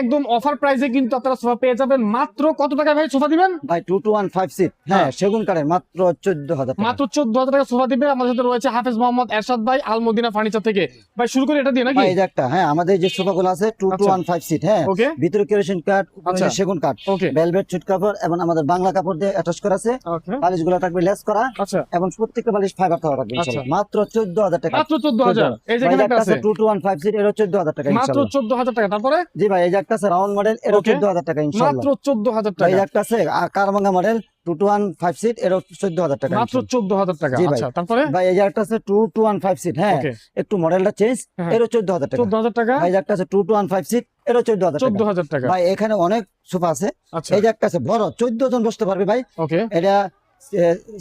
একদম অফার প্রাইসে কিন্তু আপনারা সোফা পেয়ে যাবেন। মাত্র কত টাকা ভাই সোফা দিবেন? ভাই 2215 সিট, হ্যাঁ সেগুন কাঠের, মাত্র 14000 টাকা। মাত্র 14000 টাকা সোফা দিবে। আমাদের সাথে রয়েছে হাফেজ মোহাম্মদ এরশাদ ভাই, আল মদিনা ফার্নিচার থেকে। ভাই শুরু করি এটা দিয়ে নাকি? ভাই এই যে একটা, হ্যাঁ আমাদের যে সোফাগুলো আছে 2215 সিট, হ্যাঁ ওকে ভিতরে কেরোসিন কাঠ, উপরে আচ্ছা। সেগুন কাঠ, ওকে ভেলভেট সুট কাপড় এবং আমাদের বাংলা কাপড় দিয়ে অ্যাটাচ করা আছে। ওকে বালিশগুলো থাকবে লেস করা আচ্ছা এবং প্রত্যেকটা বালিশ ফাইবার থাকবে ইনশাআল্লাহ। আচ্ছা। মাত্র 14000 টাকা। মাত্র 14000। এই যে ভাই এখানে একটা একটা আছে আছে 2215 সিট, এর 14000 টাকা মাত্র ইনশাআল্lah। 14000 টাকা। তারপরে জি ভাই এই যে একটা আছে রাউন্ড মডেল, এর ওকে 14000 টাকা ইনশাআল্লাহ। মাত্র 14000 ভাই এই টাকা। যে একটা আছে কারমাঙ্গা মডেল 2215 সিট, এর 14000 টাকা মাত্র ইনশাআল্lah। 14000 টাকা। জি ভাই। আচ্ছা তারপরে ভাই এই যে একটা আছে 2215 সিট, হ্যাঁ ওকে একটু মডেলটা চেঞ্জ, হ্যাঁ। এর 14000 টাকা। 14000 টাকা। ভাই এই যে একটা আছে 2215 সিট, এর 14000 টাকা। 14000 টাকা। ভাই এখানে অনেক সোফা আছে। আচ্ছা এই যে একটা আছে বড় 14 জন বসতে পারবে ভাই, ওকে এটা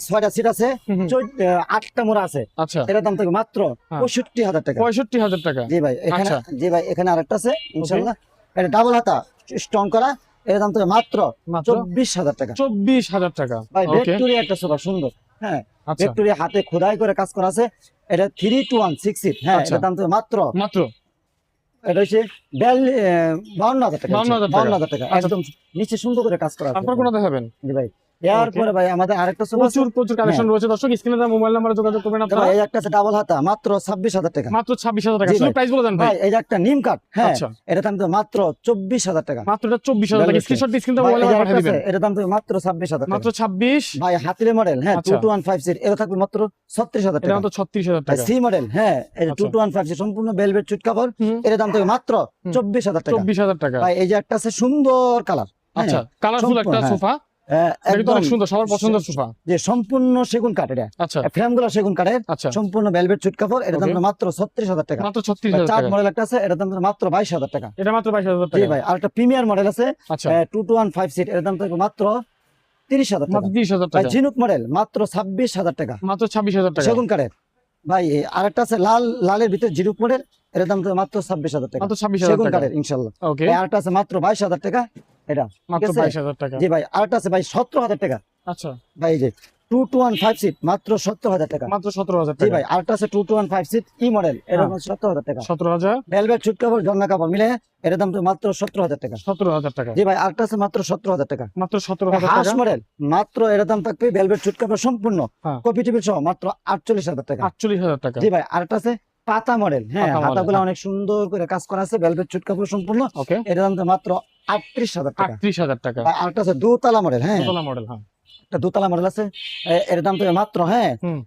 6টা সিট আছে, হুম, হুম। 8টা মোড়া আছে। আচ্ছা এটার দাম থাকবে মাত্র হ্যাঁ। 65000 টাকা। 65000 টাকা। জি ভাই এখানে, আচ্ছা। জি ভাই এখানে আরেকটা আছে ইনশাআল্লাহ, এটা ডাবল হাতা স্ট্রং করা, এর দাম থাকবে মাত্র মাত্র 24000 টাকা। 24000 টাকা। ভাই ওকে ভিক্টোরিয়া একটা সোফা সুন্দর, হ্যাঁ আচ্ছা ভিক্টোরিয়া হাতে খোদাই করে কাজ করা আছে, এটা 3216 সিট, হ্যাঁ আচ্ছা। এটার দাম থাকবে মাত্র, মাত্র এটা হচ্ছে 52000 টাকা। 52000 টাকা। 52000 টাকা, আচ্ছা। একদম নিচে সুন্দর করে কাজ করা আছে। তারপর কোনটা দেখাবেন? জি ভাই এরপরে ভাই আমাদের আরেকটা সোফা আছে। প্রচুর কালেকশন রয়েছে দর্শক, স্ক্রিনে দেওয়া মোবাইল নাম্বারে যোগাযোগ করবেন আপনারা। ভাই এই একটা আছে ডাবল হাতা, মাত্র 26000 টাকা। মাত্র 26000 টাকা। জি শুধু ভাই। প্রাইস বলে দেন ভাই। ভাই এই যে একটা নিম কাঠ, হ্যাঁ আচ্ছা এটা দাম তো মাত্র 24000 টাকা। মাত্র এটা 24000 টাকা। Velvet স্ক্রিনশট দিয়ে স্ক্রিনে ভাই, মোবাইল এই যে নাম্বার আরেকটা পাঠিয়ে দিবেন। আছে, এটা দাম তো মাত্র 26000 টাকা। মাত্র 26। ভাই হাতিলে মডেল, হ্যাঁ আচ্ছা। 2215 সিট, এটা থাকবে মাত্র 36000 এটা টাকা। মাত্র 36000 ভাই টাকা। সি মডেল, হ্যাঁ এটা আচ্ছা। 2215 সিট, সম্পূর্ণ ভেলভেট সুট কাপড়, হুম, এর দাম থাকবে মাত্র হুম। 24000 টাকা। 24000 টাকা। ভাই এই যে একটা আছে সুন্দর কালার, আচ্ছা কালারফুল একটা সম্পূর্ণ, সোফা। হ্যাঁ এটা কিন্তু একদম অনেক সুন্দর, সবার পছন্দের সোফা। যে সম্পূর্ণ সেগুন কাঠ, এটা আচ্ছা ফ্রেমগুলো সেগুন কাঠের, আচ্ছা সম্পূর্ণ ভেলভেট সুট কাপড়, এর দাম Okay. মাত্র 36000 টাকা। মাত্র 36000 চার টাকা। মডেল একটা আছে, এর দাম মাত্র 22000 টাকা। এটা মাত্র 22000 জি টাকা। ভাই আর একটা প্রিমিয়ার মডেল আছে আচ্ছা 2215 সিট, এর দাম থাকবে মাত্র 30000 টাকা। মাত্র 30000 ভাই টাকা। ঝিনুক মডেল মাত্র 26000 টাকা, মাত্র 26000 টাকা। সেগুন কাঠের। ভাই আরেকটা আছে লালের ভিতরে ঝিনুক মডেল, এর দাম থাকবে মাত্র 26000 টাকা, মাত্র 26000 সেগুন টাকা। কাঠের ইনশাআল্লাহ। ওকে ভাই আরেকটা আছে মাত্র 22000 টাকা, এটা মাত্র ঠিক আছে? 22000 টাকা। জি ভাই আরেকটা আছে ভাই 17000 টাকা। আচ্ছা ভাই এই যে 2215 সিট, মাত্র 70000 টাকা। মাত্র 17000 জি টাকা। ভাই আরেকটা আছে 2215 সিট ই মডেল, এর দাম 70000 টাকা। 17000। ভেলভেট সুট কাপড় জন্না কাপড় মিলে এর দাম তো মাত্র 17000 টাকা। 17000 টাকা। জি ভাই আরেকটা আছে মাত্র 17000 টাকা। মাত্র 17000 হাঁস টাকা। মডেল মাত্র এর দাম থাকবে ভেলভেট সুট কাপড় সম্পূর্ণ হ্যাঁ। কপি টেবিল সহ মাত্র 48000 টাকা। 48000 টাকা। জি ভাই আরেকটা আছে পাতা মডেল, হ্যাঁ পাতা model, হাতাগুলো হ্যাঁ। অনেক সুন্দর করে কাজ করা আছে, ভেলভেট সুট কাপড় সম্পূর্ণ, ওকে এর দাম তো মাত্র 38000 টাকা। 38000 টাকা। ভাই আরেকটা আছে দোতলা মডেল, হ্যাঁ দোতলা মডেল। হ্যাঁ একটা দোতলা মডেল আছে, এর দাম তো মাত্র, হ্যাঁ হুম